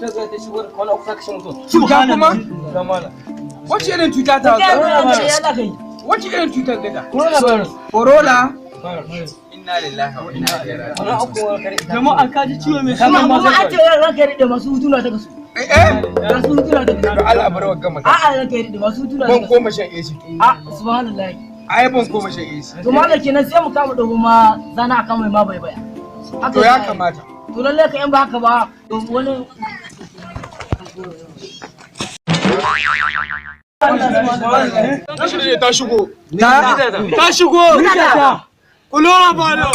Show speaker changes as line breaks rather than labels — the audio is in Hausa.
cutar za ta shigo kwana uku saka shi mutum.
Cuta kuma?
Zamana.
Wace irin cuta ta Wace irin cutar gada? Corona. Inna lillahi wa inna ilaihi raji'un.
Kwana uku kare.
Jama'a ka ji ciwo mai
Kuma a ce ranka da masu hutuna ta kasu. Masu hutuna ta kasu.
Allah bar wa gama.
A'a ranka da masu hutuna ta
Ban
kasu.
koma shan AC.
Subhanallah.
Ai ban koma shan AC.
To mallam kenan sai mu kama dogo ma zana akan mai ma bai baya.
To ya kamata.
To lalle ka in ba haka ba to wani
Ta shigo. Ta shigo. Kulora balo.